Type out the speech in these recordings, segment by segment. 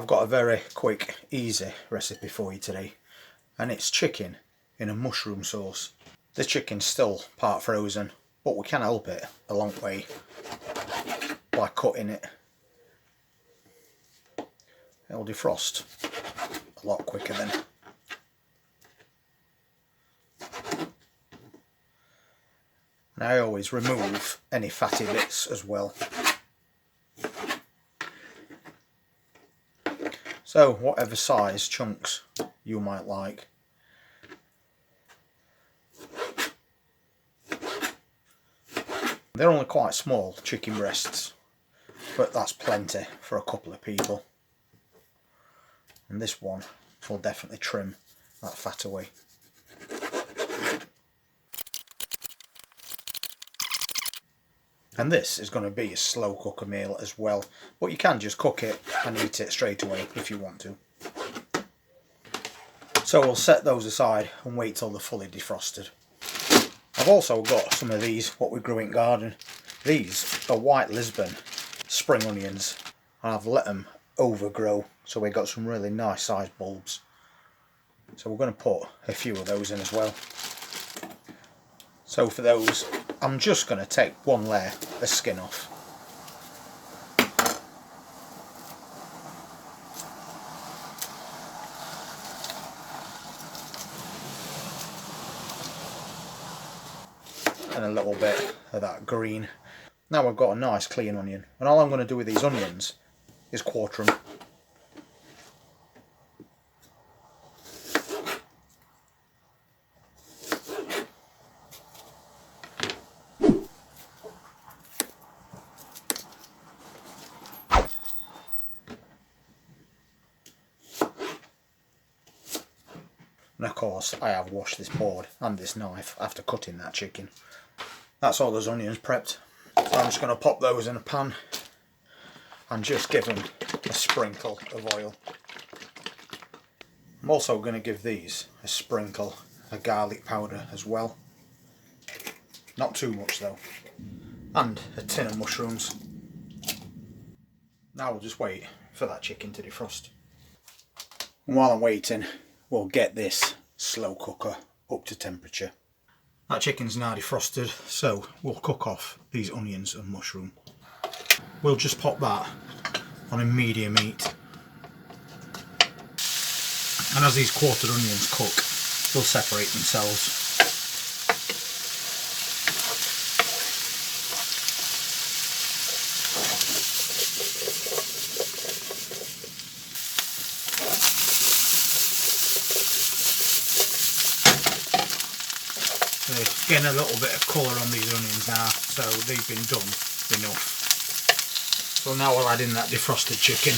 I've got a very quick, easy recipe for you today, and it's chicken in a mushroom sauce. The chicken's still part frozen, but we can help it a long way by cutting it. It'll defrost a lot quicker then. And I always remove any fatty bits as well. So whatever size chunks you might like. They're only quite small chicken breasts, but that's plenty for a couple of people. And this one will definitely trim that fat away. And this is going to be a slow cooker meal as well, but you can just cook it and eat it straight away if you want to. So we'll set those aside and wait till they're fully defrosted. I've also got some of these, what we grew in garden. These are white Lisbon spring onions, and I've let them overgrow, so we got some really nice sized bulbs. So we're going to put a few of those in as well. So for those, I'm just going to take one layer of skin off. And a little bit of that green. Now I've got a nice clean onion, and all I'm going to do with these onions is quarter them. And of course I have washed this board and this knife after cutting that chicken. That's all those onions prepped. So I'm just going to pop those in a pan and just give them a sprinkle of oil. I'm also going to give these a sprinkle of garlic powder as well. Not too much though. And a tin of mushrooms. Now we'll just wait for that chicken to defrost. And while I'm waiting, we'll get this slow cooker up to temperature. That chicken's now defrosted, so we'll cook off these onions and mushroom. We'll just pop that on a medium heat. And as these quartered onions cook, they'll separate themselves. They're getting a little bit of colour on these onions now, so they've been done enough. So now we'll add in that defrosted chicken.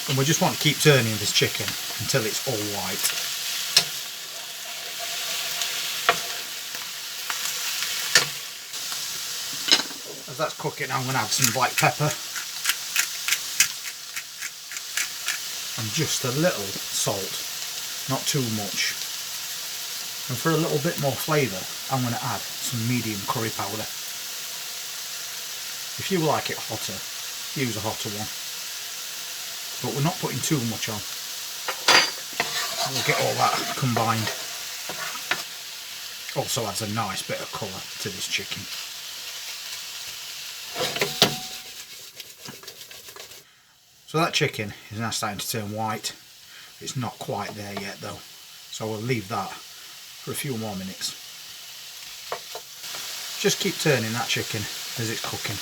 And we just want to keep turning this chicken until it's all white. As that's cooking, I'm going to add some black pepper. And just a little salt. Not too much. And for a little bit more flavour, I'm going to add some medium curry powder. If you like it hotter, use a hotter one. But we're not putting too much on. We'll get all that combined. Also adds a nice bit of colour to this chicken. So that chicken is now starting to turn white. It's not quite there yet though, so we'll leave that for a few more minutes. Just keep turning that chicken as it's cooking,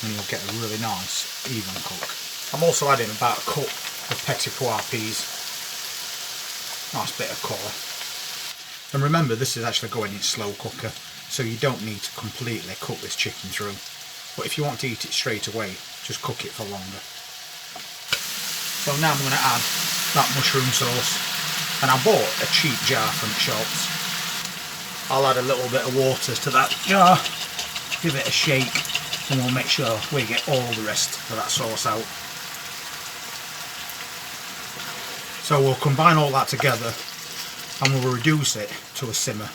and you'll get a really nice even cook. I'm also adding about a cup of petit pois peas. Nice bit of colour. And remember, this is actually going in slow cooker, so you don't need to completely cook this chicken through. But if you want to eat it straight away, just cook it for longer. So now I'm going to add that mushroom sauce, and I bought a cheap jar from the shops. I'll add a little bit of water to that jar, give it a shake, and we'll make sure we get all the rest of that sauce out. So we'll combine all that together and we'll reduce it to a simmer.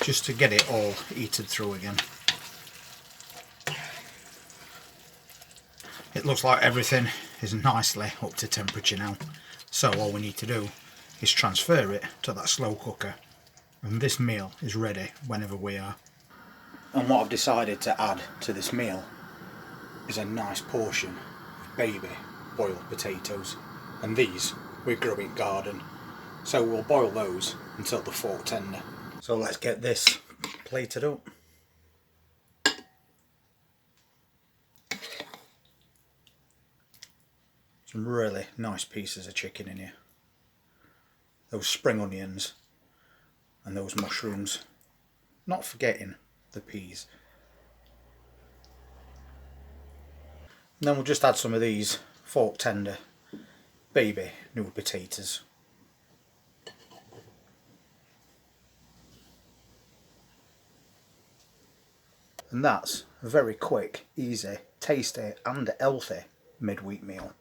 just to get it all heated through again. It looks like everything is nicely up to temperature now, so all we need to do is transfer it to that slow cooker, and this meal is ready whenever we are. And what I've decided to add to this meal is a nice portion of baby boiled potatoes, and these we grow in garden, so we'll boil those until they're fork tender. So let's get this plated up. Some really nice pieces of chicken in here. Those spring onions and those mushrooms. Not forgetting the peas. And then we'll just add some of these fork tender baby new potatoes. And that's a very quick, easy, tasty and healthy midweek meal.